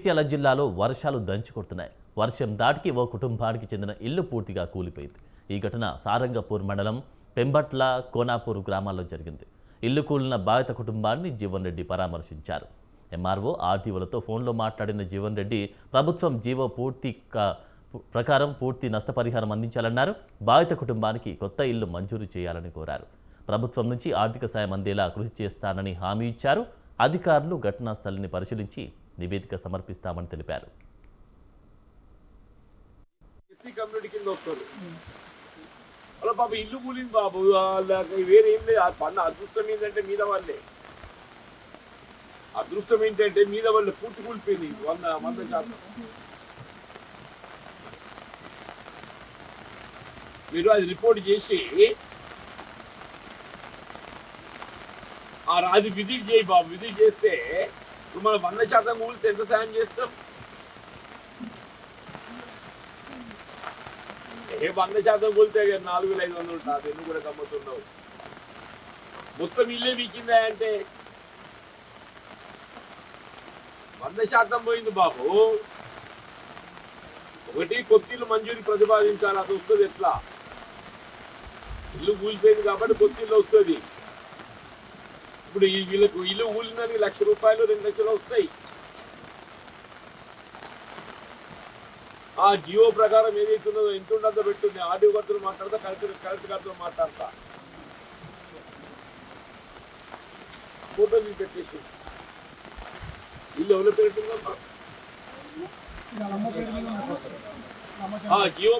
జగిత్యాల జిల్లాలో వర్షాలు దంచుకొడుతున్నాయి. వర్షం దాటికి ఓ కుటుంబానికి చెందిన ఇల్లు పూర్తిగా కూలిపోయింది. ఈ ఘటన సారంగపూర్ మండలం పెంబట్ల కోనాపూర్ గ్రామాల్లో జరిగింది. ఇల్లు కూలిన బాధిత కుటుంబాన్ని జీవన్ రెడ్డి పరామర్శించారు. ఎంఆర్ఓ ఆర్టీఓలతో ఫోన్లో మాట్లాడిన జీవన్ రెడ్డి ప్రభుత్వం జీవో ప్రకారం పూర్తి నష్టపరిహారం అందించాలన్నారు. బాధిత కుటుంబానికి కొత్త ఇల్లు మంజూరు చేయాలని కోరారు. ప్రభుత్వం నుంచి ఆర్థిక సాయం అందేలా కృషి చేస్తానని హామీ ఇచ్చారు. అధికారులు ఘటనా స్థలిని పరిశీలించి నివేదిక సమర్పిస్తామని తెలిపారు. అలా బాబు ఇల్లు కూలింది బాబు, వేరే ఏం లేదు. పన్న అదృష్టం ఏంటంటే మీద వాళ్ళే, అదృష్టం ఏంటంటే మీద వాళ్ళే పూర్తి కూలిపోయింది 100%. మీరు అది రిపోర్ట్ చేసి అది విజిట్ చేయి బాబు. విజిట్ చేస్తే ఇప్పుడు మనం 100% కూలితే ఎంత సాయం చేస్తాం? 100% కూలితే 4500 ఉంటుంది. ఎన్ని కూడా గమ్మతున్నావు. మొత్తం ఇల్లే వీకిందా అంటే 100% పోయింది బాబు. ఒకటి కొత్త ఇల్లు మంజూరి ప్రతిపాదించాలి. అది వస్తుంది ఎట్లా? ఇల్లు కూలిపోయింది కాబట్టి కొత్త ఇల్లు వస్తుంది. ఇప్పుడు వీళ్ళకు ఇల్లు కూలిందని 1 లక్ష రూపాయలు 2 లక్షలు వస్తాయి. ఆ జియో ప్రకారం ఏదైతుందో ఎంత ఉండదో పెట్టుంది. ఆర్డీఓ గారితో మాట్లాడతా, కలెక్టర్ గారితో మాట్లాడతా. ఫోటో తీసి పెట్టేసి ఇల్లు ఎవరు పెడుతుందో జియో